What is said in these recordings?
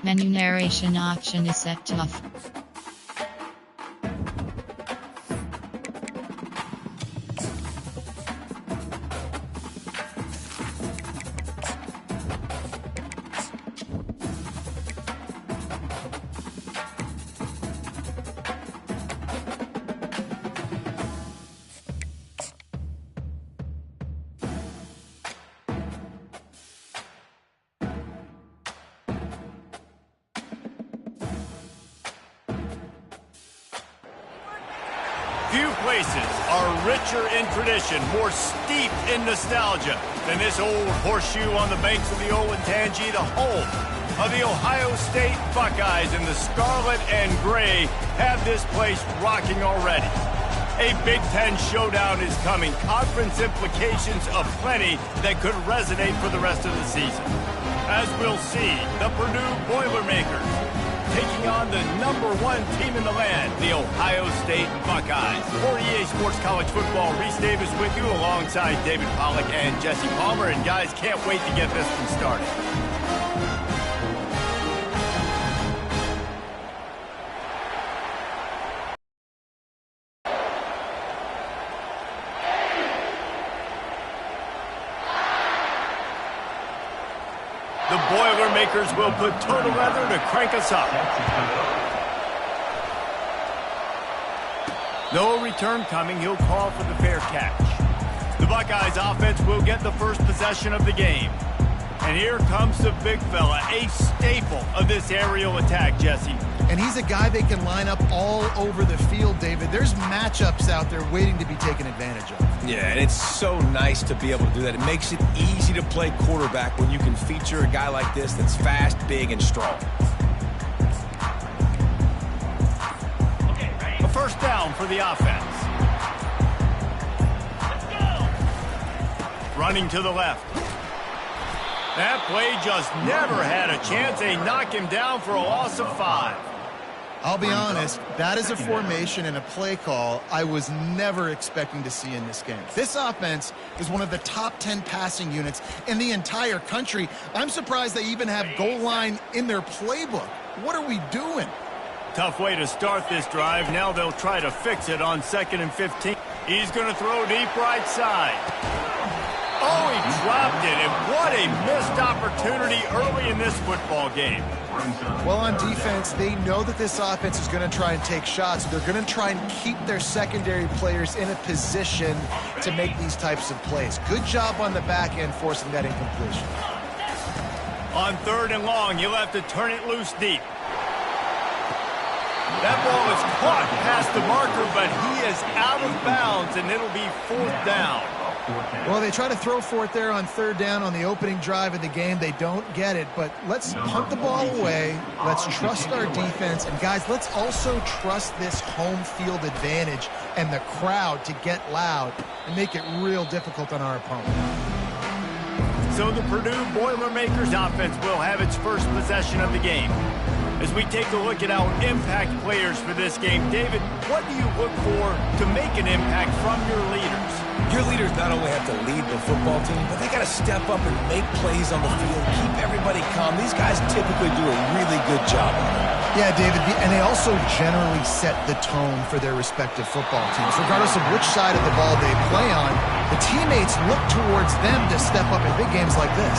Menu narration option is set to off. Few places are richer in tradition, more steeped in nostalgia than this old horseshoe on the banks of the Olentangy, the home of the Ohio State Buckeyes, and the scarlet and gray have this place rocking already. A Big Ten showdown is coming, conference implications aplenty that could resonate for the rest of the season. As we'll see, the Purdue Boilermakers taking on the #1 team in the land, the Ohio State Buckeyes. For EA Sports College Football, Reese Davis with you alongside David Pollack and Jesse Palmer. And guys, can't wait to get this one started. The Boilermakers will put total leather to crank us up. No return coming. He'll call for the fair catch. The Buckeyes offense will get the first possession of the game. And here comes the big fella, a staple of this aerial attack, Jesse. And he's a guy they can line up all over the field, David. There's matchups out there waiting to be taken advantage of. Yeah, and it's so nice to be able to do that. It makes it easy to play quarterback when you can feature a guy like this that's fast, big, and strong. A first down for the offense. Let's go. Running to the left. That play just never had a chance. They knock him down for a loss of 5. I'll be honest, that is a formation and a play call I was never expecting to see in this game. This offense is one of the top 10 passing units in the entire country. I'm surprised they even have goal line in their playbook. What are we doing? Tough way to start this drive. Now they'll try to fix it on 2nd and 15. He's going to throw deep right side. Oh, he dropped it, and what a missed opportunity early in this football game. Well, on defense, they know that this offense is going to try and take shots. They're going to try and keep their secondary players in a position to make these types of plays. Good job on the back end forcing that incompletion. On 3rd and long, you'll have to turn it loose deep. That ball is caught past the marker, but he is out of bounds, and it'll be 4th down. Well, they try to throw for it there on 3rd down on the opening drive of the game. They don't get it, but let's punt the ball away. Let's trust our defense. And, guys, let's also trust this home field advantage and the crowd to get loud and make it real difficult on our opponent. So the Purdue Boilermakers offense will have its first possession of the game. As we take a look at our impact players for this game, David, what do you look for to make an impact from your leaders? Your leaders not only have to lead the football team, but they got to step up and make plays on the field, keep everybody calm. These guys typically do a really good job of it. Yeah, David, and they also generally set the tone for their respective football teams. Regardless of which side of the ball they play on, the teammates look towards them to step up in big games like this.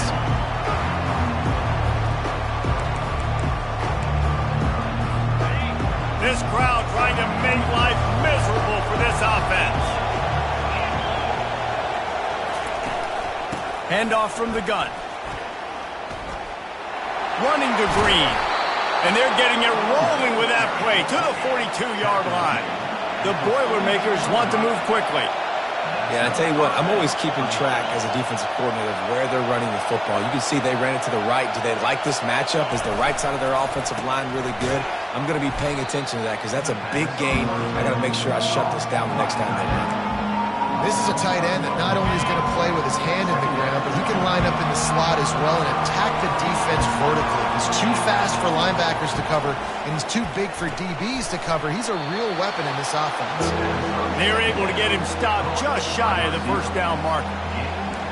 This crowd trying to make life miserable for this offense. Handoff from the gun. Running to Green. And they're getting it rolling with that play to the 42-yard line. The Boilermakers want to move quickly. Yeah, I tell you what, I'm always keeping track as a defensive coordinator of where they're running the football. You can see they ran it to the right. Do they like this matchup? Is the right side of their offensive line really good? I'm going to be paying attention to that because that's a big gain. I got to make sure I shut this down the next time they run. This is a tight end that not only is going to play with his hand in the ground, but he can line up in the slot as well and attack the defense vertically. He's too fast for linebackers to cover, and he's too big for DBs to cover. He's a real weapon in this offense. They're able to get him stopped just shy of the first down marker.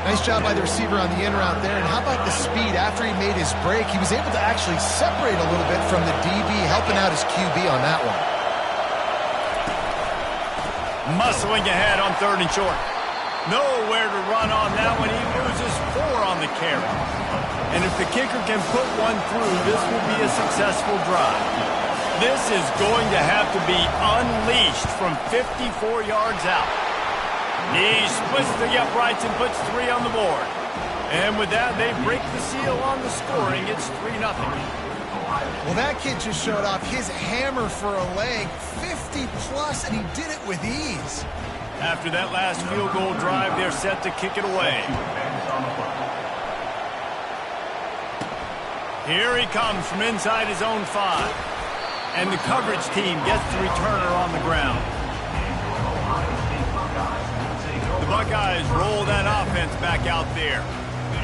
Nice job by the receiver on the in route there. And how about the speed? After he made his break, he was able to actually separate a little bit from the DB, helping out his QB on that one. Muscling ahead on 3rd and short. Nowhere to run on that one. He loses 4 on the carry. And if the kicker can put one through, this will be a successful drive. This is going to have to be unleashed from 54 yards out. He splits the uprights and puts 3 on the board. And with that, they break the seal on the scoring. It's 3-0. Well, that kid just showed off his hammer for a leg, 50-plus, and he did it with ease. After that last field goal drive, they're set to kick it away. Here he comes from inside his own 5. And the coverage team gets the returner on the ground. The Buckeyes roll that offense back out there.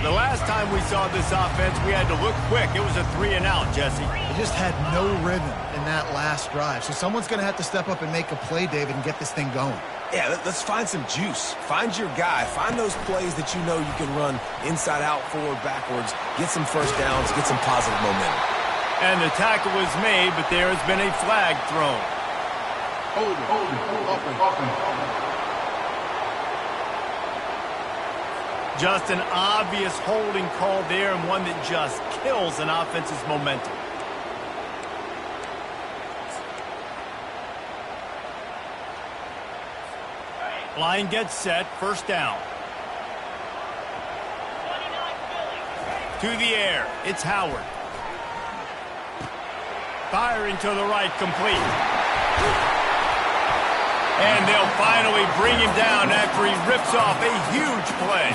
The last time we saw this offense, we had to look quick. It was a 3-and-out, Jesse. They just had no rhythm in that last drive. So someone's going to have to step up and make a play, David, and get this thing going. Yeah, let's find some juice. Find your guy. Find those plays that you know you can run inside out, forward, backwards. Get some first downs. Get some positive momentum. And the tackle was made, but there has been a flag thrown. Hold it. Just an obvious holding call there, and one that just kills an offense's momentum. Line gets set, 1st down. To the air, it's Howard. Firing to the right, complete. And they'll finally bring him down after he rips off a huge play.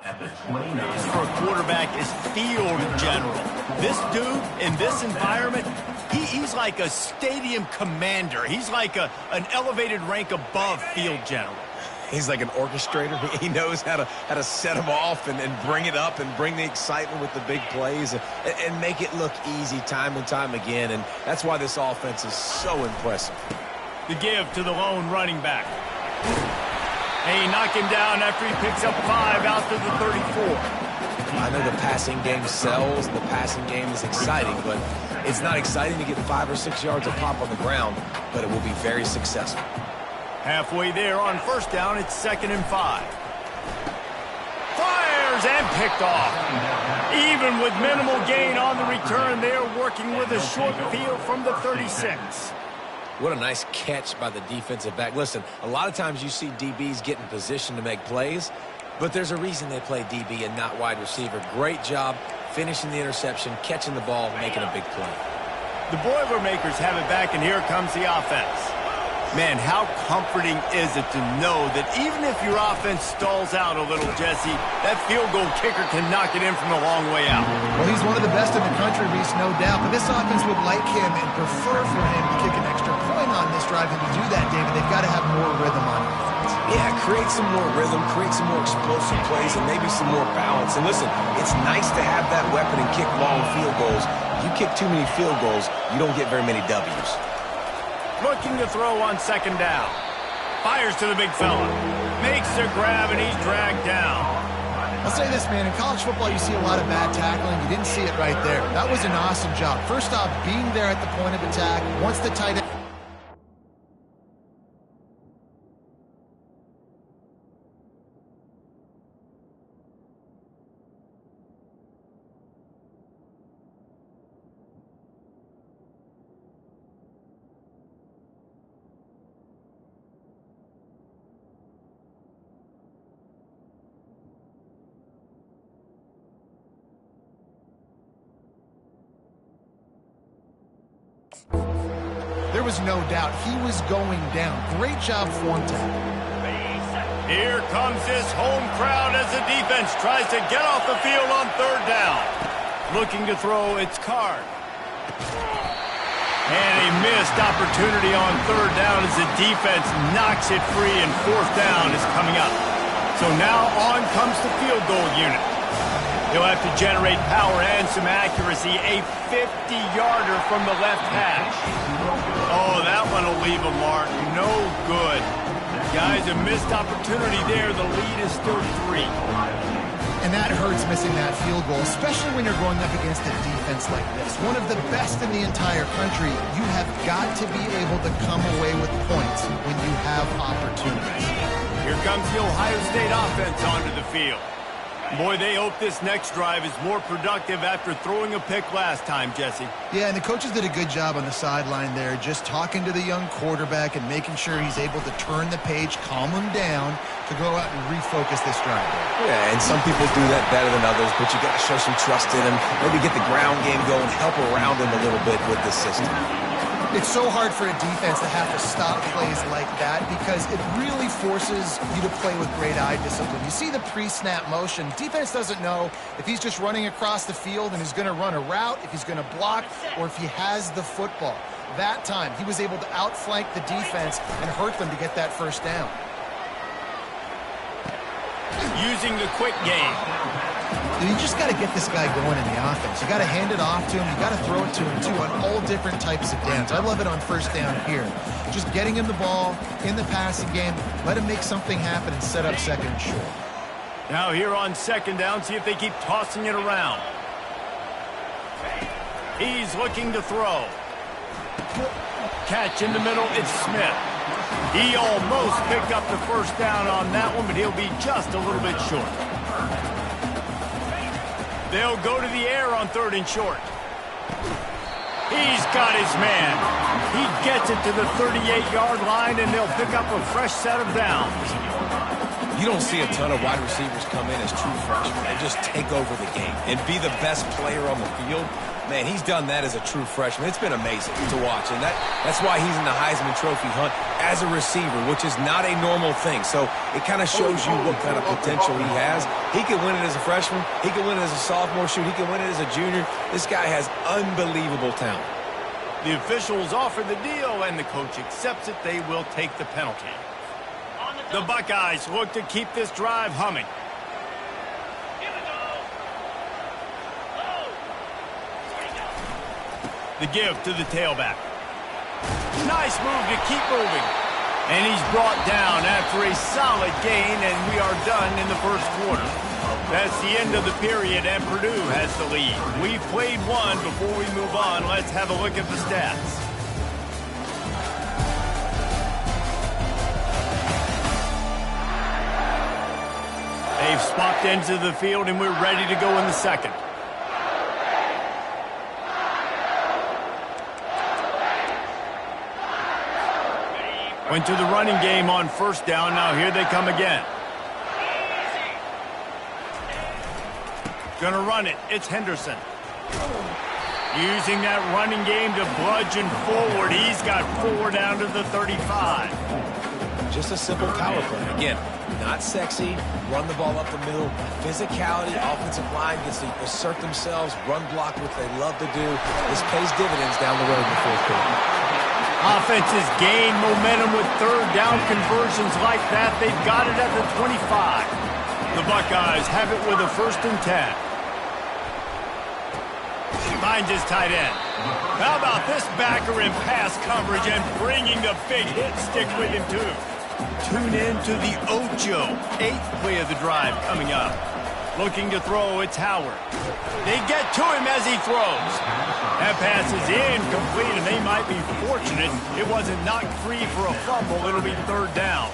For a quarterback is field general. This dude in this environment, he's like a stadium commander. He's like an elevated rank above field general. He's like an orchestrator. He knows how to set them off and bring it up and bring the excitement with the big plays and make it look easy time and time again. And that's why this offense is so impressive. The give to the lone running back. And he knocked him down after he picks up 5 out to the 34. I know the passing game sells, the passing game is exciting, but it's not exciting to get 5 or 6 yards of pop on the ground, but it will be very successful. Halfway there on first down, it's 2nd and 5. Fires and picked off. Even with minimal gain on the return, they're working with a short field from the 36. What a nice catch by the defensive back. Listen, a lot of times you see DBs get in position to make plays, but there's a reason they play DB and not wide receiver. Great job finishing the interception, catching the ball, making a big play. The Boilermakers have it back, and here comes the offense. Man, how comforting is it to know that even if your offense stalls out a little, Jesse, that field goal kicker can knock it in from a long way out. Well, he's one of the best in the country, Reese, no doubt. But this offense would like him and prefer for him to kick an extra point on this drive. And to do that, David, they've got to have more rhythm on offense. Yeah, create some more rhythm, create some more explosive plays, and maybe some more balance. And listen, it's nice to have that weapon and kick long field goals. You kick too many field goals, you don't get very many W's. Looking to throw on 2nd down. Fires to the big fella. Makes the grab, and he's dragged down. I'll say this, man. In college football, you see a lot of bad tackling. You didn't see it right there. That was an awesome job. First off, being there at the point of attack. Once the tight end... There was no doubt he was going down. Great job form tackle. Here comes this home crowd as the defense tries to get off the field on 3rd down. Looking to throw, it's Card. And a missed opportunity on 3rd down as the defense knocks it free, and 4th down is coming up. So now on comes the field goal unit. He'll have to generate power and some accuracy. A 50-yarder from the left hash. Oh, that one will leave a mark. No good. Guys, a missed opportunity there. The lead is still 3. And that hurts, missing that field goal, especially when you're going up against a defense like this. One of the best in the entire country. You have got to be able to come away with points when you have opportunities. Here comes the Ohio State offense onto the field. Boy, they hope this next drive is more productive after throwing a pick last time, Jesse. Yeah, and the coaches did a good job on the sideline there, just talking to the young quarterback and making sure he's able to turn the page, calm him down, to go out and refocus this drive. Yeah, and some people do that better than others, but you got to show some trust in him, maybe get the ground game going, help around him a little bit with the system. It's so hard for a defense to have to stop plays like that because it really forces you to play with great eye discipline. You see the pre-snap motion. Defense doesn't know if he's just running across the field and he's going to run a route, if he's going to block, or if he has the football. That time, he was able to outflank the defense and hurt them to get that 1st down. Using the quick game. You just got to get this guy going in the offense. You got to hand it off to him. You got to throw it to him, too, on all different types of downs. I love it on 1st down here. Just getting him the ball in the passing game, let him make something happen and set up 2nd and short. Now here on 2nd down, see if they keep tossing it around. He's looking to throw. Catch in the middle, it's Smith. He almost picked up the 1st down on that one, but he'll be just a little bit short. They'll go to the air on 3rd and short. He's got his man. He gets it to the 38-yard line, and they'll pick up a fresh set of downs. You don't see a ton of wide receivers come in as true freshmen and just take over the game and be the best player on the field. Man, he's done that as a true freshman. It's been amazing to watch, and that's why he's in the Heisman Trophy hunt as a receiver, which is not a normal thing. So it kind of shows you what kind of potential he has. He can win it as a freshman. He can win it as a sophomore. Shoot, he can win it as a junior. This guy has unbelievable talent. The officials offer the deal, and the coach accepts it. They will take the penalty. The Buckeyes look to keep this drive humming. The give to the tailback. Nice move to keep moving. And he's brought down after a solid gain, and we are done in the first quarter. That's the end of the period, and Purdue has the lead. We've played one. Before we move on, let's have a look at the stats. They've swapped ends of the field, and we're ready to go in the second. Went to the running game on first down. Now here they come again. Gonna run it. It's Henderson. Using that running game to bludgeon forward. He's got 4 down to the 35. Just a simple power play. Again, not sexy. Run the ball up the middle. Physicality, offensive line gets to assert themselves, run block, what they love to do. This pays dividends down the road in the fourth quarter. Offenses gain momentum with third down conversions like that. They've got it at the 25. The Buckeyes have it with a 1st and 10. Finds his tight end. How about this backer in pass coverage and bringing the big hit stick with him too. Tune in to the Ocho. 8th play of the drive coming up. Looking to throw, it's Howard. They get to him as he throws. That pass is incomplete, and they might be fortunate it wasn't knocked free for a fumble. It'll be 3rd down.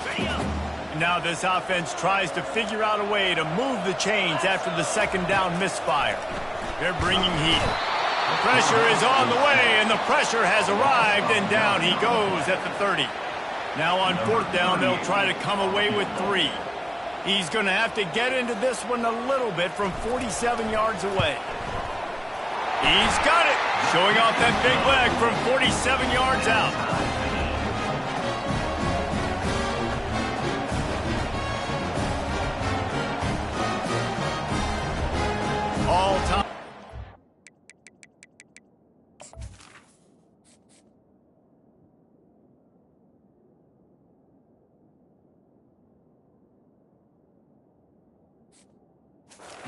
Now this offense tries to figure out a way to move the chains after the 2nd down misfire. They're bringing heat. The pressure is on the way, and the pressure has arrived, and down he goes at the 30. Now on 4th down, they'll try to come away with 3. He's going to have to get into this one a little bit from 47 yards away. He's got it. Showing off that big leg from 47 yards out. All time.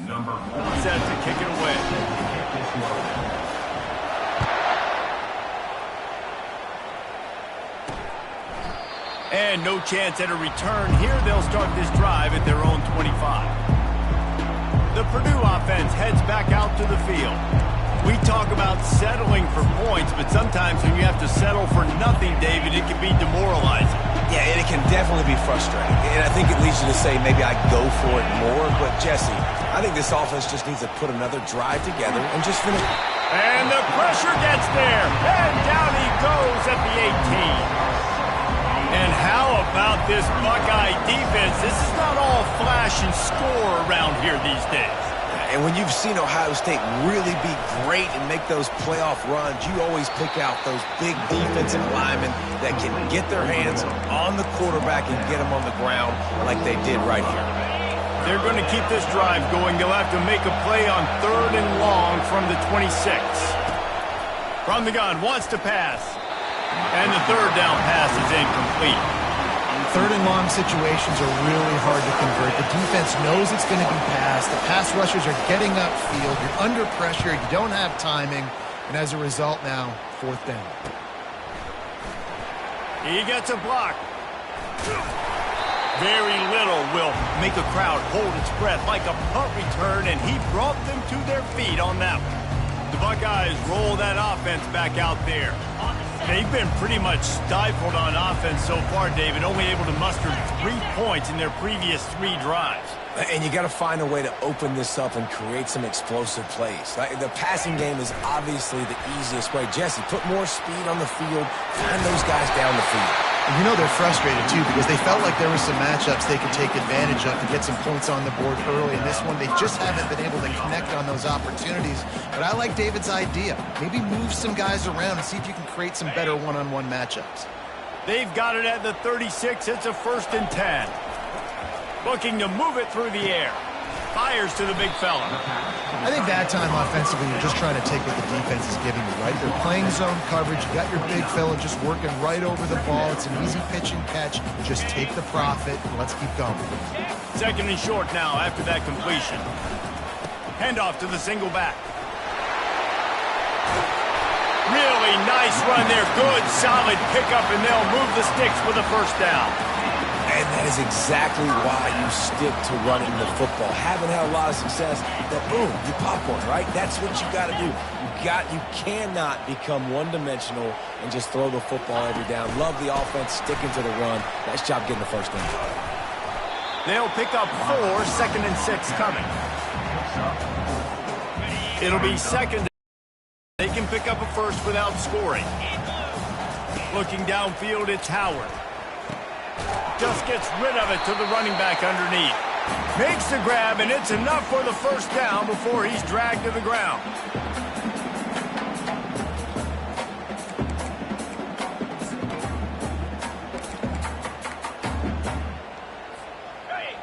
Number 1. Set to kick it away. And no chance at a return here. They'll start this drive at their own 25. The Purdue offense heads back out to the field. We talk about settling for points, but sometimes when you have to settle for nothing, David, it can be demoralizing. Yeah, and it can definitely be frustrating. And I think it leads you to say maybe I go for it more. But, Jesse, I think this offense just needs to put another drive together and just finish. And the pressure gets there. And down he goes at the 18. And how about this Buckeye defense? This is not all flash and score around here these days. And when you've seen Ohio State really be great and make those playoff runs, you always pick out those big defensive linemen that can get their hands on the quarterback and get him on the ground like they did right here. They're going to keep this drive going. They'll have to make a play on 3rd and long from the 26. From the gun, wants to pass. And the 3rd down pass is incomplete. 3rd and long situations are really hard to convert. The defense knows it's going to be passed. The pass rushers are getting upfield. You're under pressure. You don't have timing. And as a result now, 4th down. He gets a block. Very little will make a crowd hold its breath like a punt return, and he brought them to their feet on that one. The Buckeyes roll that offense back out there. They've been pretty much stifled on offense so far, David, only able to muster 3 points in their previous 3 drives. And you got to find a way to open this up and create some explosive plays. The passing game is obviously the easiest way. Jesse, put more speed on the field, find those guys down the field. And you know they're frustrated, too, because they felt like there were some matchups they could take advantage of to get some points on the board early. In this one, they just haven't been able to connect on those opportunities. But I like David's idea. Maybe move some guys around and see if you can create some better one-on-one matchups. They've got it at the 36. It's a 1st and 10. Looking to move it through the air. Fires to the big fella. I think that time offensively, you're just trying to take what the defense is giving you, right? They're playing zone coverage. You got your big fella just working right over the ball. It's an easy pitch and catch. Just take the profit and let's keep going. 2nd and short now after that completion. Handoff to the single back. Really nice run there. Good, solid pickup, and they'll move the sticks with a 1st down. And that is exactly why you stick to running the football. Haven't had a lot of success, but boom, you pop one, right? That's what you got to do. You cannot become one-dimensional and just throw the football every down. Love the offense, sticking to the run. Nice job getting the 1st down. They'll pick up 4, 2nd and 6 coming. It'll be 2nd. They can pick up a 1st without scoring. Looking downfield, it's Howard. Just gets rid of it to the running back underneath. Makes the grab, and it's enough for the 1st down before he's dragged to the ground.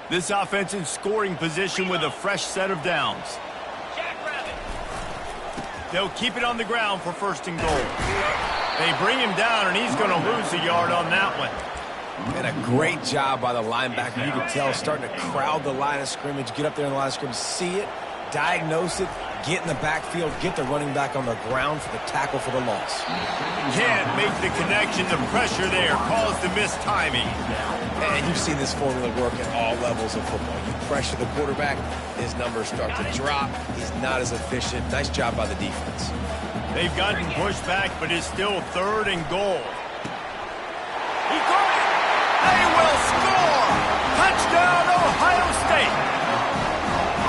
This offense in scoring position with a fresh set of downs. They'll keep it on the ground for 1st and goal. They bring him down, and he's going to lose a yard on that one. And a great job by the linebacker. You can tell starting to crowd the line of scrimmage, get up there in the line of scrimmage, see it, diagnose it, get in the backfield, get the running back on the ground for the tackle for the loss. Can't make the connection. The pressure there caused the missed timing. And you've seen this formula work at all levels of football. You pressure the quarterback, his numbers start to drop. He's not as efficient. Nice job by the defense. They've gotten pushed back, but it's still 3rd and goal. He caught it! They will score! Touchdown, Ohio State!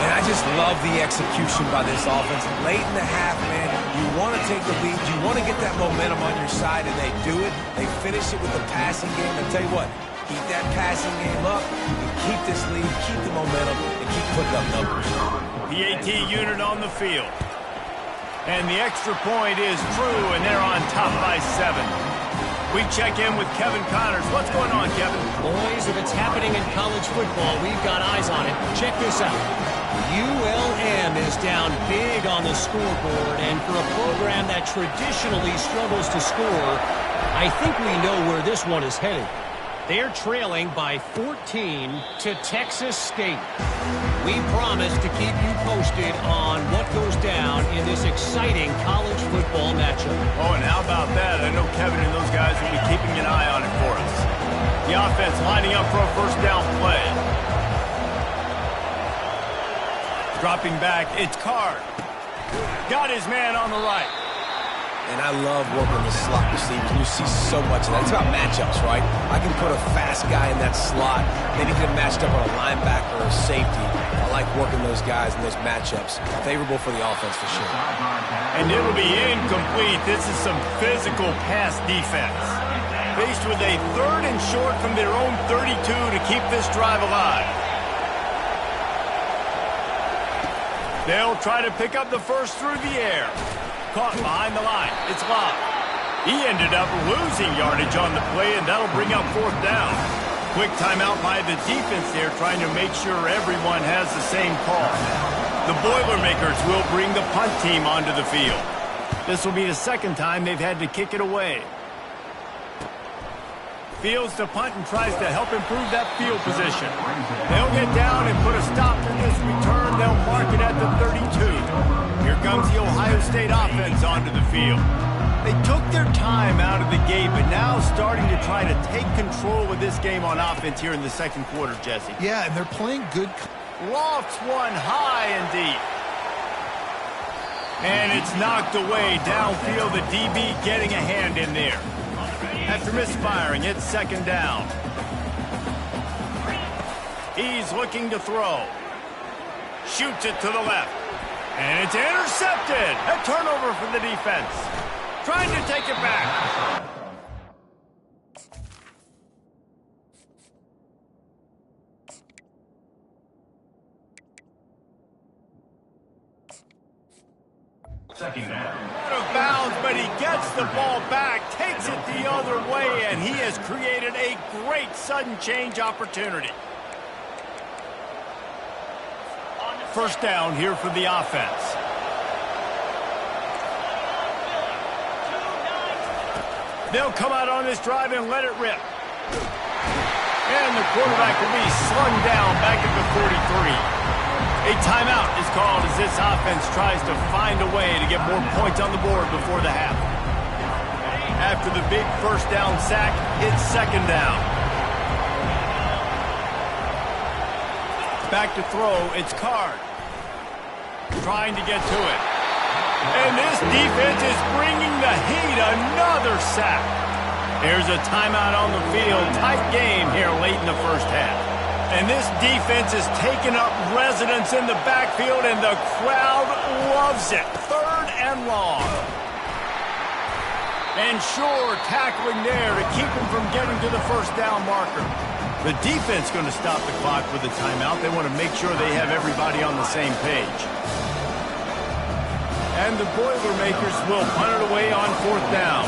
And I just love the execution by this offense. Late in the half, man, you want to take the lead. You want to get that momentum on your side, and they do it. They finish it with the passing game. I tell you what, keep that passing game up, and keep this lead, keep the momentum, and keep putting up numbers. PAT unit on the field. And the extra point is true, and they're on top by 7. We check in with Kevin Connors. What's going on, Kevin? Boys, if it's happening in college football, we've got eyes on it. Check this out. ULM is down big on the scoreboard, and for a program that traditionally struggles to score, I think we know where this one is headed. They're trailing by 14 to Texas State. We promise to keep you posted on what goes down in this exciting college football matchup. Oh, and how about that? I know Kevin and those guys will be keeping an eye on it for us. The offense lining up for a 1st down play. Dropping back, it's Card. Got his man on the right. And I love working the slot receiver. You see so much of that. It's about matchups, right? I can put a fast guy in that slot. Maybe get him matched up on a linebacker or a safety. I like working those guys in those matchups. Favorable for the offense for sure. And it'll be incomplete. This is some physical pass defense. Faced with a 3rd and short from their own 32 to keep this drive alive. They'll try to pick up the 1st through the air. Caught behind the line. It's Love. He ended up losing yardage on the play, and that'll bring up 4th down. Quick timeout by the defense there, trying to make sure everyone has the same call. The Boilermakers will bring the punt team onto the field. This will be the 2nd time they've had to kick it away. Fields to punt and tries to help improve that field position. They'll get down and put a stop to this return. They'll mark it at the 32. Here comes the Ohio State offense onto the field. They took their time out of the gate, but now starting to try to take control of this game on offense here in the 2nd quarter, Jesse. Yeah, and they're playing good. Lofts one high and deep. And it's knocked away downfield. The DB getting a hand in there. After misfiring, it's 2nd down. He's looking to throw. Shoots it to the left. And it's intercepted. A turnover for the defense. Trying to take it back. gets the ball back, takes it the other way, and he has created a great sudden change opportunity. First down here for the offense. They'll come out on this drive and let it rip. And the quarterback will be slung down back at the 43. A timeout is called as this offense tries to find a way to get more points on the board before the half. After the big first down sack, it's second down. Back to throw, it's Card. Trying to get to it. And this defense is bringing the heat. Another sack. There's a timeout on the field. Tight game here late in the first half. And this defense is taking up residence in the backfield, and the crowd loves it. Third and long. And sure, tackling there to keep him from getting to the first down marker. The defense going to stop the clock with a timeout. They want to make sure they have everybody on the same page. And the Boilermakers will punt it away on fourth down.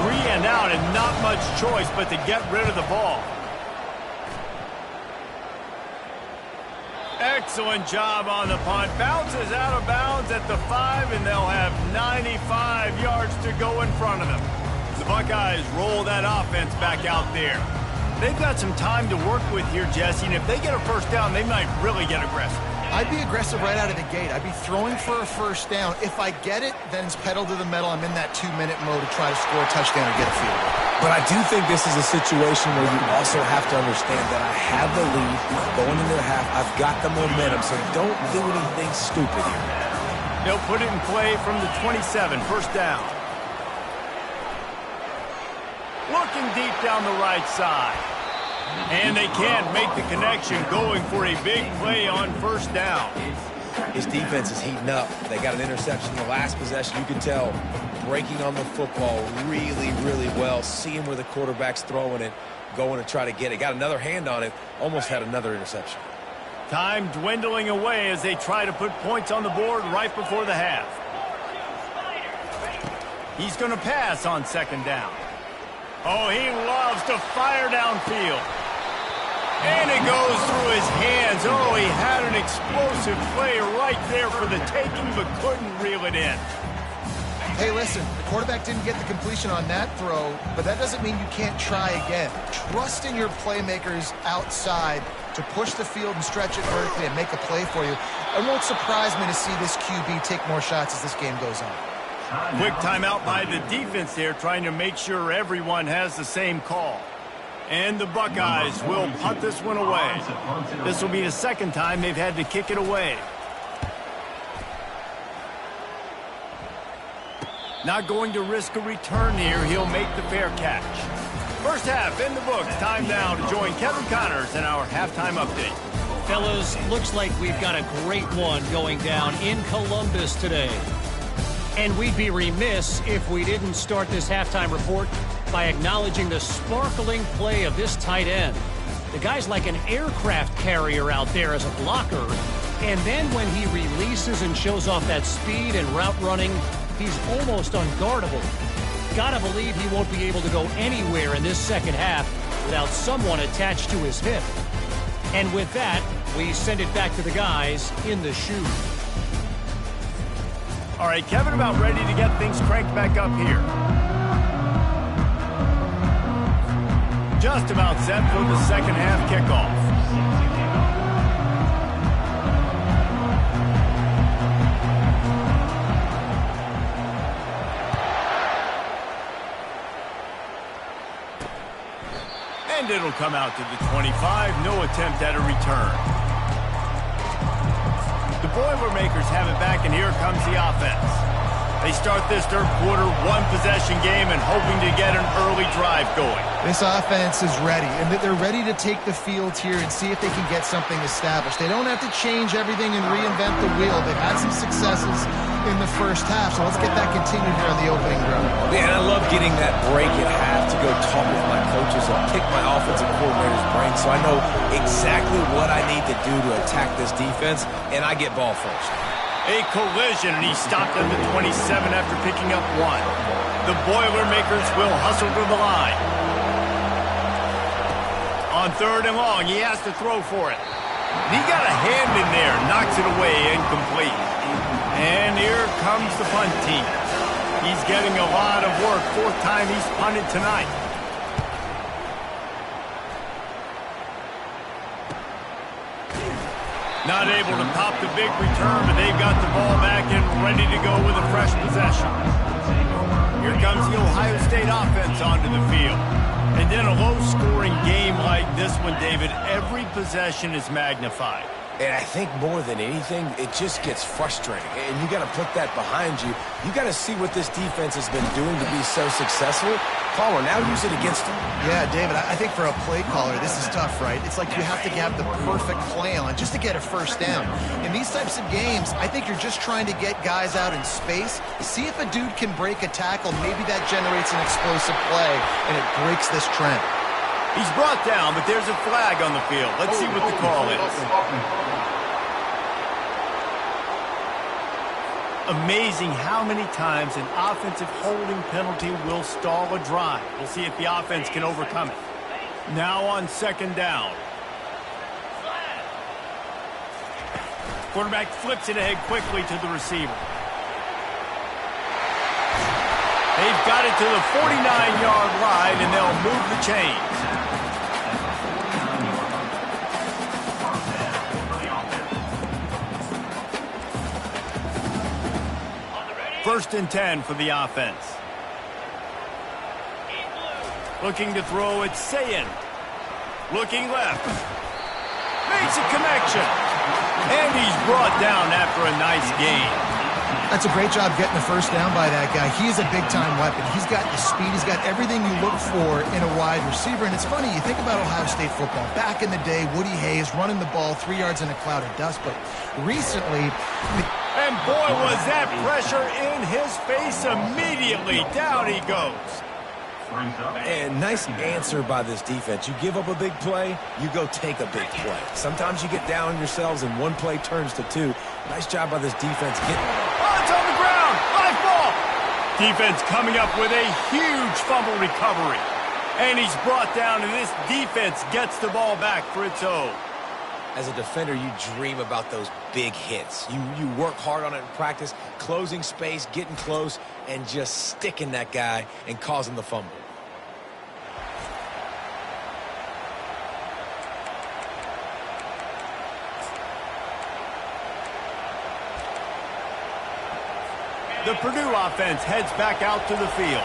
3 and out, and not much choice but to get rid of the ball. Excellent job on the punt. Bounces out of bounds at the 5, and they'll have 95 yards to go in front of them. The Buckeyes roll that offense back out there. They've got some time to work with here, Jesse, and if they get a first down, they might really get aggressive. I'd be aggressive right out of the gate. I'd be throwing for a first down. If I get it, then it's pedal to the metal. I'm in that 2-minute mode to try to score a touchdown or get a field goal. But I do think this is a situation where you also have to understand that I have the lead going into the half. I've got the momentum, so don't do anything stupid here. They'll put it in play from the 27, first down. Looking deep down the right side. And they can't make the connection, going for a big play on first down. His defense is heating up. They got an interception in the last possession. You can tell breaking on the football really, really well. Seeing where the quarterback's throwing it, going to try to get it. Got another hand on it, almost had another interception. Time dwindling away as they try to put points on the board right before the half. He's going to pass on second down. Oh, he loves to fire downfield. And it goes through his hands. Oh, he had an explosive play right there for the taking, but couldn't reel it in. Hey, listen, the quarterback didn't get the completion on that throw, but that doesn't mean you can't try again. Trust in your playmakers outside to push the field and stretch it vertically and make a play for you. It won't surprise me to see this QB take more shots as this game goes on. Quick timeout by the defense there, trying to make sure everyone has the same call. And the Buckeyes will punt this one away. This will be the second time they've had to kick it away. Not going to risk a return here. He'll make the fair catch. First half in the books. Time now to join Kevin Connors in our halftime update. Fellas, looks like we've got a great one going down in Columbus today. And we'd be remiss if we didn't start this halftime report by acknowledging the sparkling play of this tight end. The guy's like an aircraft carrier out there as a blocker. And then when he releases and shows off that speed and route running, he's almost unguardable. Gotta believe he won't be able to go anywhere in this second half without someone attached to his hip. And with that, we send it back to the guys in the shoe. All right, Kevin, about ready to get things cranked back up here. Just about set for the second half kickoff. And it'll come out to the 25. No attempt at a return. The Boilermakers have it back, and here comes the offense. They start this third quarter one-possession game and hoping to get an early drive going. This offense is ready, and they're ready to take the field here and see if they can get something established. They don't have to change everything and reinvent the wheel. They've had some successes in the first half, so let's get that continued here on the opening drive. Man, I love getting that break at half to go talk with my coaches and pick my offensive coordinator's brain so I know exactly what I need to do to attack this defense, and I get ball first. A collision, and he stopped at the 27 after picking up 1. The Boilermakers will hustle to the line. On 3rd and long, he has to throw for it. He got a hand in there, knocks it away, incomplete. And here comes the punt team. He's getting a lot of work. 4th time he's punted tonight. Not able to pop the big return, but they've got the ball back and ready to go with a fresh possession. Here comes the Ohio State offense onto the field. And then a low-scoring game like this one, David, every possession is magnified. And I think more than anything, it just gets frustrating. And you got to put that behind you. You got to see what this defense has been doing to be so successful. Caller, now use it against them. Yeah, David, I think for a play caller, this is tough, right? It's like you have to have the perfect play on just to get a first down. In these types of games, I think you're just trying to get guys out in space, see if a dude can break a tackle. Maybe that generates an explosive play, and it breaks this trend. He's brought down, but there's a flag on the field. Let's see what the call is. Amazing how many times an offensive holding penalty will stall a drive. We'll see if the offense can overcome it. Now on 2nd down. Quarterback flips it ahead quickly to the receiver. They've got it to the 49-yard line, and they'll move the chains. 1st and 10 for the offense. Looking to throw, it's Sayin. Looking left. Makes a connection. And he's brought down after a nice gain. That's a great job getting the first down by that guy. He's a big-time weapon. He's got the speed. He's got everything you look for in a wide receiver. And it's funny, you think about Ohio State football. Back in the day, Woody Hayes running the ball 3 yards in a cloud of dust. But recently... And boy, was that pressure in his face immediately. Down he goes. And nice answer by this defense. You give up a big play, you go take a big play. Sometimes you get down on yourselves and one play turns to 2. Nice job by this defense getting... Oh, it's on the ground. Live ball. Defense coming up with a huge fumble recovery. And he's brought down, and this defense gets the ball back for its own. As a defender, you dream about those big hits. You work hard on it in practice, closing space, getting close, and just sticking that guy and causing the fumble. The Purdue offense heads back out to the field.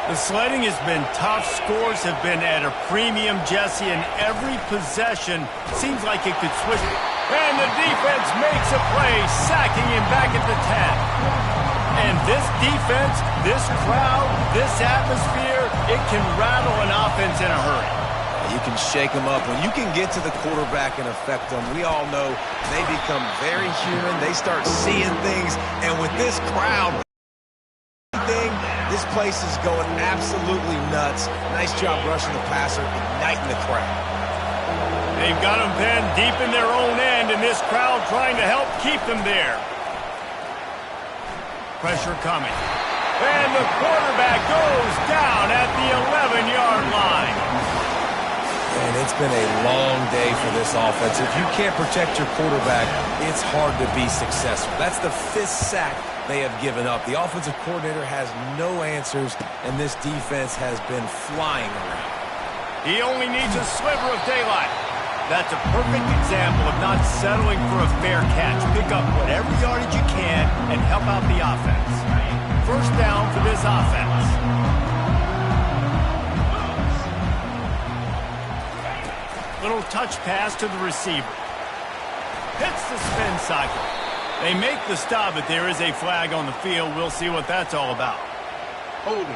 The sledding has been tough. Scores have been at a premium, Jesse, and every possession seems like it could switch. And the defense makes a play, sacking him back at the 10. And this defense, this crowd, this atmosphere, it can rattle an offense in a hurry. You can shake them up. When you can get to the quarterback and affect them, we all know they become very human. They start seeing things. And with this crowd, this place is going absolutely nuts. Nice job rushing the passer, igniting the crowd. They've got them pinned deep in their own end, and this crowd trying to help keep them there. Pressure coming. And the quarterback goes down at the 11-yard line. And it's been a long day for this offense. If you can't protect your quarterback, it's hard to be successful. That's the 5th sack they have given up. The offensive coordinator has no answers, and this defense has been flying around. He only needs a sliver of daylight. That's a perfect example of not settling for a fair catch. Pick up whatever yardage you can and help out the offense. First down for this offense. Little touch pass to the receiver. Hits the spin cycle. They make the stop, but there is a flag on the field. We'll see what that's all about. Hold it.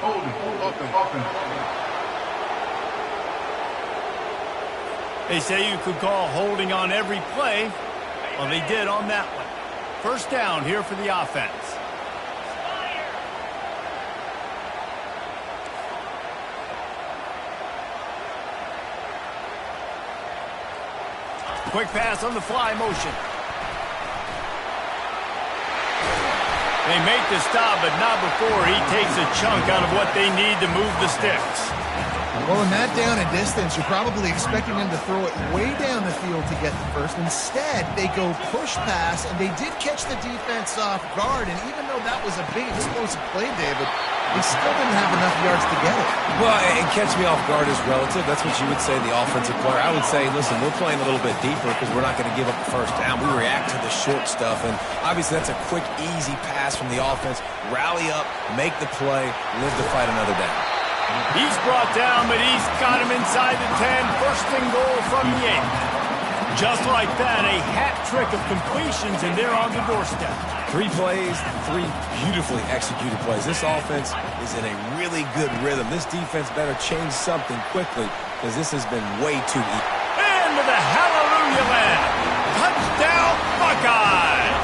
They say you could call holding on every play. Well, they did on that one. First down here for the offense. Quick pass on the fly motion. They make the stop, but not before he takes a chunk out of what they need to move the sticks. Well, in that down and distance, you're probably expecting them to throw it way down the field to get the first. Instead, they go push pass, and they did catch the defense off guard. And even though that was a big explosive play, David, they still didn't have enough yards to get it. Well, and catch me off guard is relative. That's what you would say, the offensive player. I would say, listen, we're playing a little bit deeper because we're not going to give up the first down. We react to the short stuff, and obviously that's a quick, easy pass from the offense. Rally up, make the play, live to fight another down. He's brought down, but he's got him inside the 10. First and goal from the 8. Just like that, a hat trick of completions, and they're on the doorstep. 3 plays, 3 beautifully executed plays. This offense is in a really good rhythm. This defense better change something quickly because this has been way too easy. Into the hallelujah land. Touchdown, Buckeyes!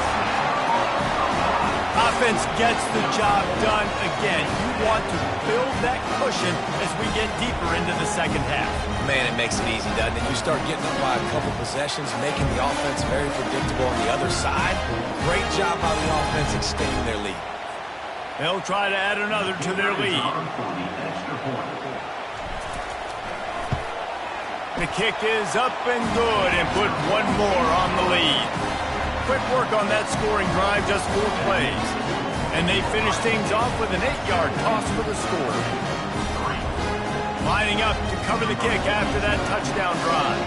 Offense gets the job done again. You want to build that cushion as we get deeper into the second half. Man, it makes it easy, doesn't it? You start getting up by a couple possessions, making the offense very predictable on the other side. Great job by the offense extending their lead. They'll try to add another to their lead. The kick is up and good and put one more on the lead. Quick work on that scoring drive, just 4 plays. And they finish things off with an 8-yard toss for the score. Lining up to cover the kick after that touchdown drive.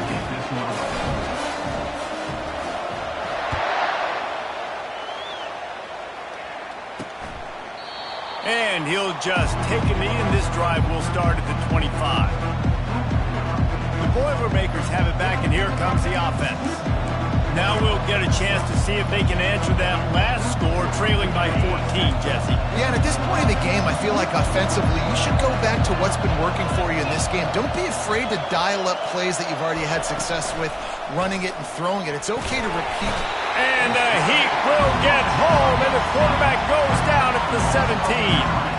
And he'll just take a knee, and this drive will start at the 25. The Boilermakers have it back, and here comes the offense. Now we'll get a chance to see if they can answer that last score, trailing by 14, Jesse. Yeah, and at this point in the game, I feel like offensively, you should go back to what's been working for you in this game. Don't be afraid to dial up plays that you've already had success with, running it and throwing it. It's okay to repeat. And the Heat will get home, and the quarterback goes down at the 17.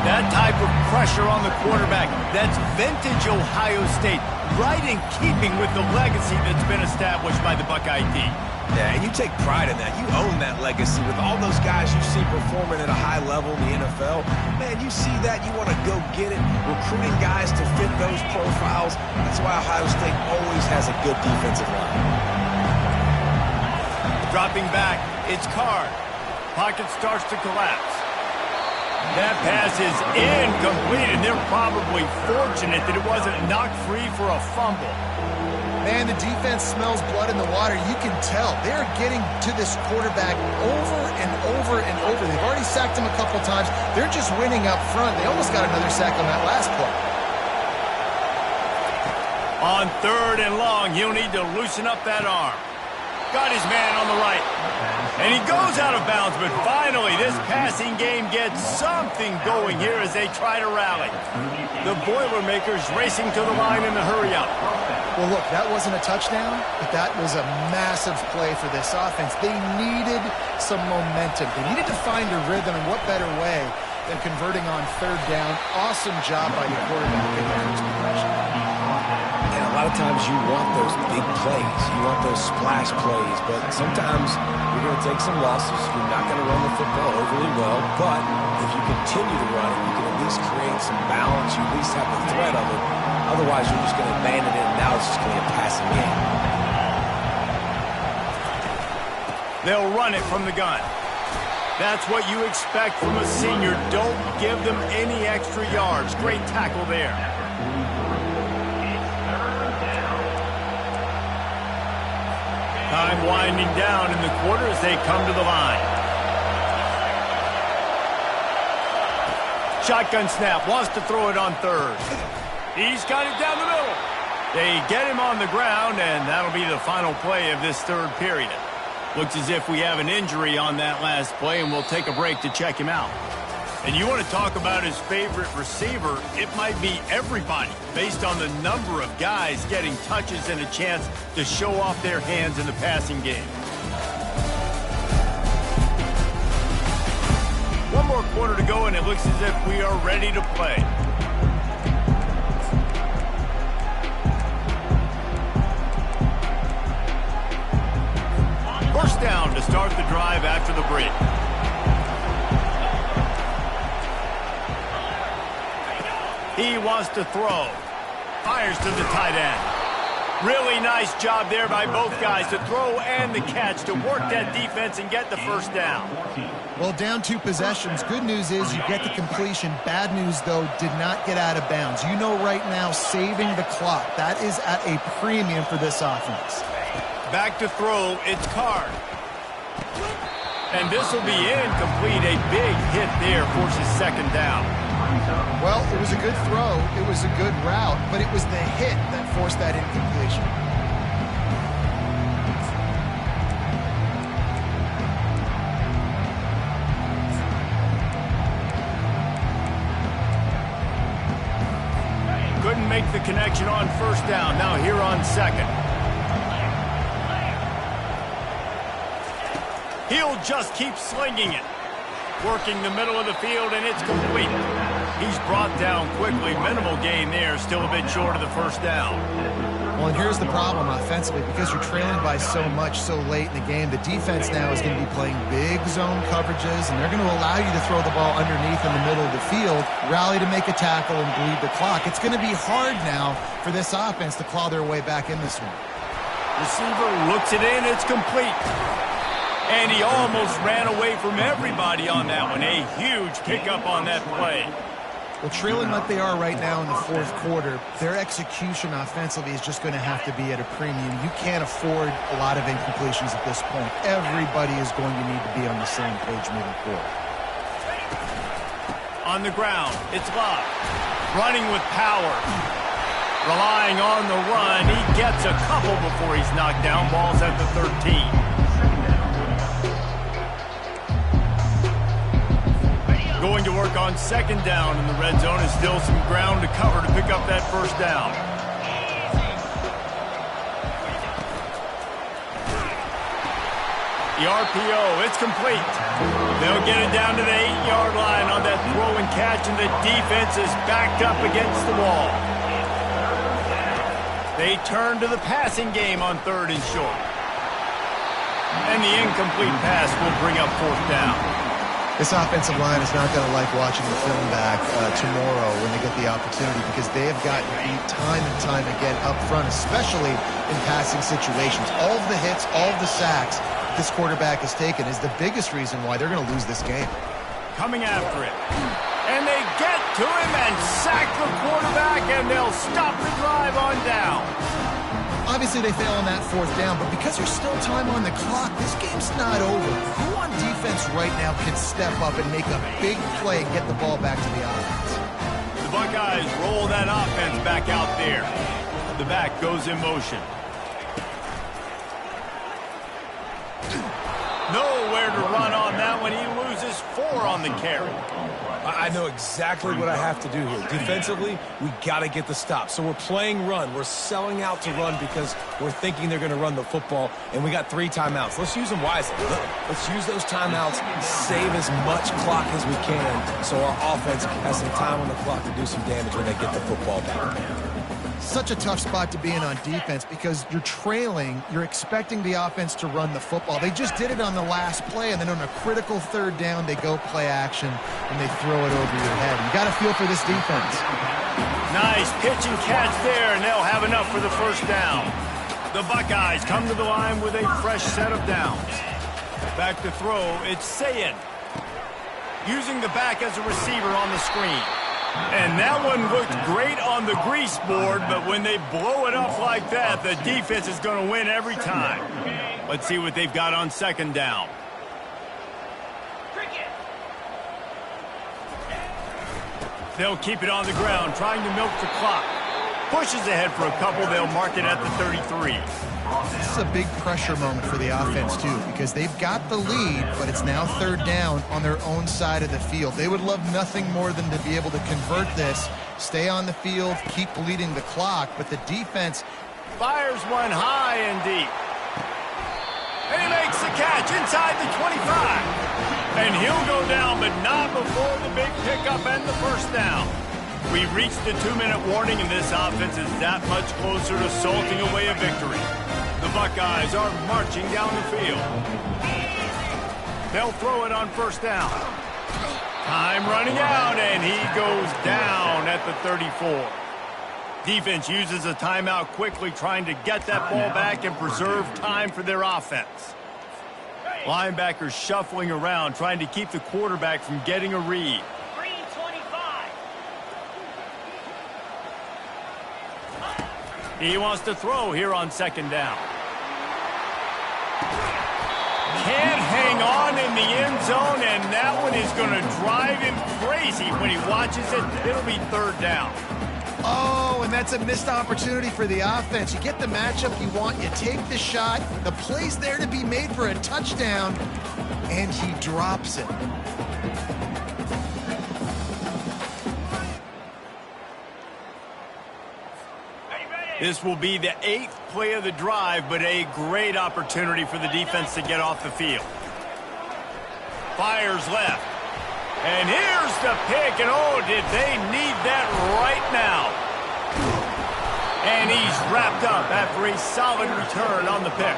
That type of pressure on the quarterback, that's vintage Ohio State, right in keeping with the legacy that's been established by the Buckeye team. Yeah, and you take pride in that. You own that legacy with all those guys you see performing at a high level in the NFL. Man, you see that, you want to go get it, recruiting guys to fit those profiles. That's why Ohio State always has a good defensive line. Dropping back, it's Card. Pocket starts to collapse. That pass is incomplete, and they're probably fortunate that it wasn't knocked free for a fumble. Man, the defense smells blood in the water. You can tell. They're getting to this quarterback over and over and over. They've already sacked him a couple times. They're just winning up front. They almost got another sack on that last play. On 3rd and long, he'll need to loosen up that arm. Got his man on the right. And he goes out of bounds, but finally this passing game gets something going here as they try to rally. The Boilermakers racing to the line in the hurry up. Well, look, that wasn't a touchdown, but that was a massive play for this offense. They needed some momentum. They needed to find a rhythm, and what better way than converting on 3rd down. Awesome job by the quarterback in the first possession. And a lot of times you want those big plays. You want those splash plays, but sometimes you're going to take some losses. You're not going to run the football overly well, but if you continue to run it, you can at least create some balance. You at least have the threat of it. Otherwise, you're just going to abandon it, and now it's just going to be a passing game. They'll run it from the gun. That's what you expect from a senior. Don't give them any extra yards. Great tackle there. Time winding down in the quarter as they come to the line. Shotgun snap, wants to throw it on 3rd. He's got it down the middle. They get him on the ground, and that'll be the final play of this 3rd period. Looks as if we have an injury on that last play, and we'll take a break to check him out. And you want to talk about his favorite receiver, it might be everybody, based on the number of guys getting touches and a chance to show off their hands in the passing game. One more quarter to go, and it looks as if we are ready to play. First down to start the drive after the break. He wants to throw. Fires to the tight end. Really nice job there by both guys to throw and the catch to work that defense and get the first down. Well, down 2 possessions. Good news is you get the completion. Bad news, though, did not get out of bounds. You know right now, saving the clock. That is at a premium for this offense. Back to throw. It's Card. And this will be incomplete. A big hit there forces second down. Well, it was a good throw. It was a good route, but it was the hit that forced that incompletion. Couldn't make the connection on first down. Now here on second. He'll just keep slinging it. Working the middle of the field, and it's complete. He's brought down quickly. Minimal gain there. Still a bit short of the first down. Well, and here's the problem offensively. Because you're trailing by so much so late in the game, the defense now is going to be playing big zone coverages, and they're going to allow you to throw the ball underneath in the middle of the field, rally to make a tackle, and bleed the clock. It's going to be hard now for this offense to claw their way back in this one. Receiver looks it in. It's complete. And he almost ran away from everybody on that one. A huge pickup on that play. Well, trailing like they are right now in the fourth quarter, their execution offensively is just going to have to be at a premium. You can't afford a lot of incompletions at this point. Everybody is going to need to be on the same page moving forward. On the ground, it's Love. Running with power. Relying on the run. He gets a couple before he's knocked down. Ball's at the 13. Going to work on second down in the red zone, and still some ground to cover to pick up that first down. The RPO, it's complete. They'll get it down to the 8-yard line on that throw and catch, and the defense is backed up against the wall. They turn to the passing game on 3rd and short. And the incomplete pass will bring up 4th down. This offensive line is not going to like watching the film back tomorrow when they get the opportunity, because they have gotten beat time and time again up front, especially in passing situations. All of the hits, all of the sacks this quarterback has taken is the biggest reason why they're going to lose this game. Coming after it. And they get to him and sack the quarterback, and they'll stop the drive on down. Obviously, they fail on that 4th down, but because there's still time on the clock, this game's not over. Who on defense right now can step up and make a big play and get the ball back to the offense? The Buckeyes roll that offense back out there. The back goes in motion. Nowhere to run on that one. He loses 4 on the carry. I know exactly what I have to do here. Defensively, we got to get the stop. So we're playing run. We're selling out to run because we're thinking they're going to run the football, and we got 3 timeouts. Let's use them wisely. Let's use those timeouts, save as much clock as we can so our offense has some time on the clock to do some damage when they get the football back. Such a tough spot to be in on defense because you're trailing, you're expecting the offense to run the football. They just did it on the last play, and then on a critical 3rd down, they go play action, and they throw it over your head. You got to feel for this defense. Nice pitch and catch there, and they'll have enough for the first down. The Buckeyes come to the line with a fresh set of downs. Back to throw, it's Sayin. Using the back as a receiver on the screen. And that one looked great on the grease board, but when they blow it up like that, the defense is going to win every time. Let's see what they've got on second down. They'll keep it on the ground, trying to milk the clock. Pushes ahead for a couple. They'll mark it at the 33. This is a big pressure moment for the offense, too, because they've got the lead, but it's now 3rd down on their own side of the field. They would love nothing more than to be able to convert this, stay on the field, keep bleeding the clock, but the defense fires one high and deep. And he makes the catch inside the 25. And he'll go down, but not before the big pickup and the first down. We've reached the 2-minute warning, and this offense is that much closer to salting away a victory. The Buckeyes are marching down the field. They'll throw it on first down. Time running out, and he goes down at at the 34. Defense uses a timeout quickly, trying to get that ball back and preserve time for their offense. Linebackers shuffling around, trying to keep the quarterback from getting a read. He wants to throw here on second down. Can't hang on in the end zone, and that one is going to drive him crazy when he watches it. It'll be third down. Oh, and that's a missed opportunity for the offense. You get the matchup you want, you take the shot, the play's there to be made for a touchdown, and he drops it. This will be the 8th play of the drive, but a great opportunity for the defense to get off the field. Fires left. And here's the pick, and oh, did they need that right now. And he's wrapped up after a solid return on the pick.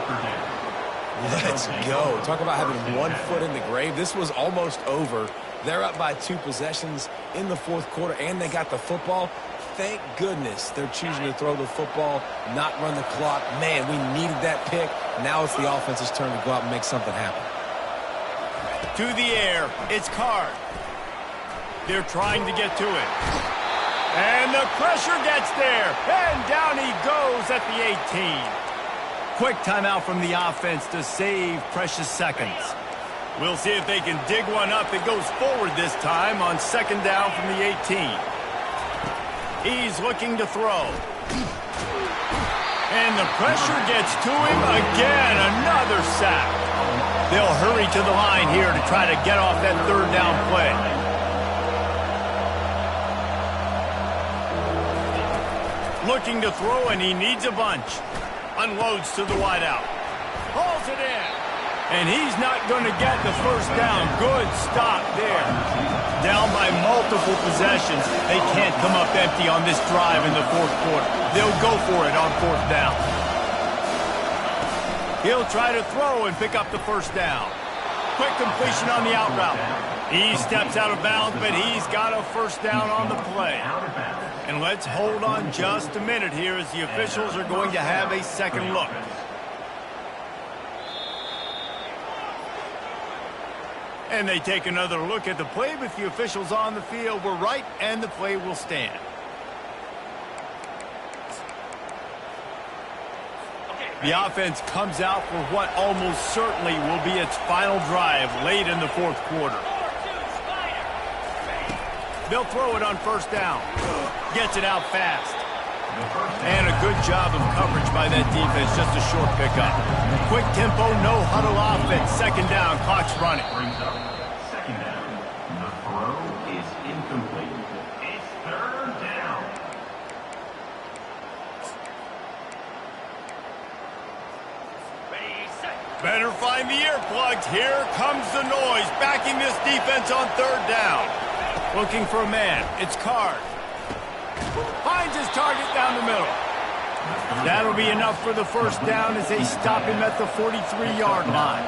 Let's go. Talk about having one foot in the grave. This was almost over. They're up by 2 possessions in the fourth quarter, and they got the football. Thank goodness they're choosing to throw the football, not run the clock. Man, we needed that pick. Now it's the offense's turn to go out and make something happen. To the air, it's Card. They're trying to get to it. And the pressure gets there. And down he goes at the 18. Quick timeout from the offense to save precious seconds. We'll see if they can dig one up. It goes forward this time on second down from the 18. He's looking to throw. And the pressure gets to him again. Another sack. They'll hurry to the line here to try to get off that third down play. Looking to throw, and he needs a bunch. Unloads to the wideout. Hauls it in. And he's not going to get the first down. Good stop there. Down by multiple possessions. They can't come up empty on this drive in the fourth quarter. They'll go for it on fourth down. He'll try to throw and pick up the first down. Quick completion on the out route. He steps out of bounds, but he's got a first down on the play. And let's hold on just a minute here as the officials are going to have a second look. And they take another look at the play with the officials on the field. We're right, and the play will stand. The offense comes out for what almost certainly will be its final drive late in the fourth quarter. They'll throw it on first down. Gets it out fast. And a good job of coverage by that defense. Just a short pickup. Quick tempo, no huddle offense. Second down, clock's running. Second down. The throw is incomplete. It's third down. Better find the earplugs. Here comes the noise. Backing this defense on third down. Looking for a man. It's Card. Finds his target down the middle. That'll be enough for the first down as they stop him at the 43-yard line.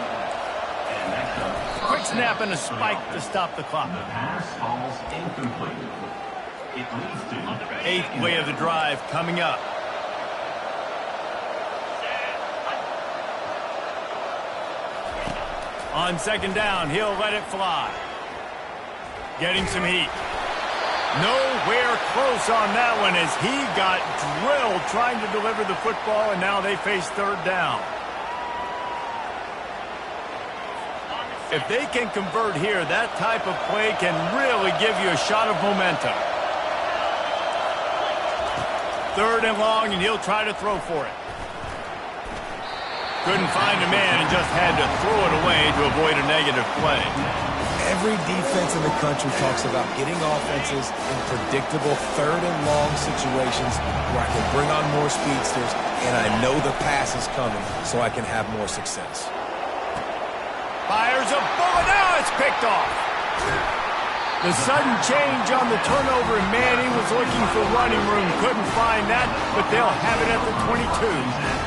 Quick snap and a spike to stop the clock. The pass falls incomplete. It leads to 8th play of the drive coming up. On second down, he'll let it fly. Getting some heat. Nowhere close on that one as he got drilled trying to deliver the football, and now they face third down. If they can convert here, that type of play can really give you a shot of momentum. Third and long, and he'll try to throw for it. Couldn't find a man and just had to throw it away to avoid a negative play. Every defense in the country talks about getting offenses in predictable third and long situations where I can bring on more speedsters and I know the pass is coming so I can have more success. Fires a bullet. Now it's picked off. The sudden change on the turnover, and Manning was looking for running room. Couldn't find that, but they'll have it at the 22.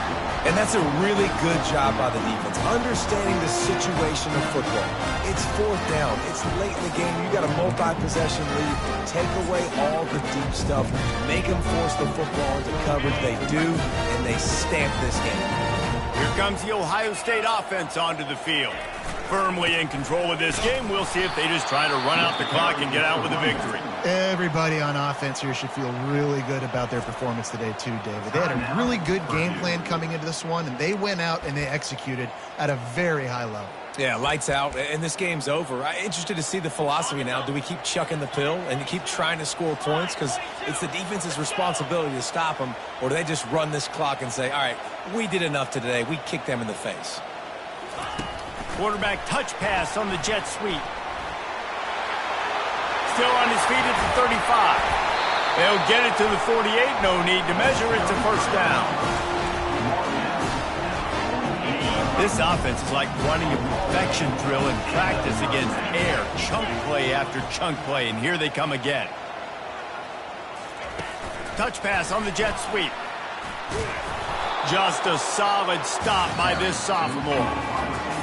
And that's a really good job by the defense, understanding the situation of football. It's fourth down. It's late in the game. You got a multi-possession lead. Take away all the deep stuff. Make them force the football into coverage. They do, and they stamp this game. Here comes the Ohio State offense onto the field. Firmly in control of this game. We'll see if they just try to run out the clock and get out with a victory. Everybody on offense here should feel really good about their performance today too, David. They had a really good game plan coming into this one, and they went out and they executed at a very high level. Yeah, lights out, and this game's over. I'm interested to see the philosophy now. Do we keep chucking the pill and keep trying to score points? Because it's the defense's responsibility to stop them, or do they just run this clock and say, all right, we did enough today. We kicked them in the face. Quarterback touch pass on the jet sweep. Still on his feet at the 35. They'll get it to the 48. No need to measure. It's a first down. This offense is like running a perfection drill in practice against air. Chunk play after chunk play. And here they come again. Touch pass on the jet sweep. Just a solid stop by this sophomore.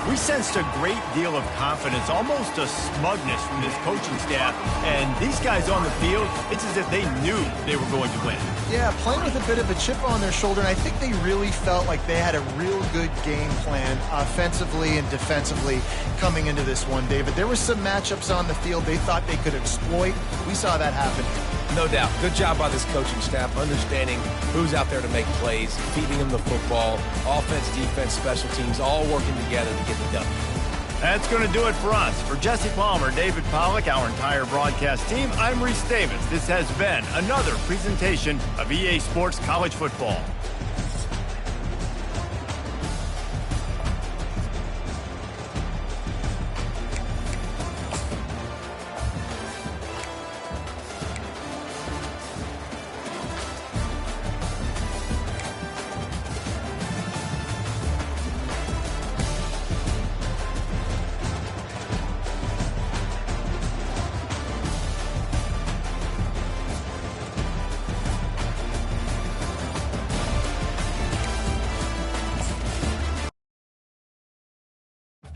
We sensed a great deal of confidence, almost a smugness from this coaching staff. And these guys on the field, it's as if they knew they were going to win. Yeah, playing with a bit of a chip on their shoulder, and I think they really felt like they had a real good game plan offensively and defensively coming into this one, David. There were some matchups on the field they thought they could exploit. We saw that happen. No doubt. Good job by this coaching staff, understanding who's out there to make plays, feeding them the football, offense, defense, special teams, all working together to get it done. That's going to do it for us. For Jesse Palmer, David Pollack, our entire broadcast team, I'm Reese Davis. This has been another presentation of EA Sports College Football.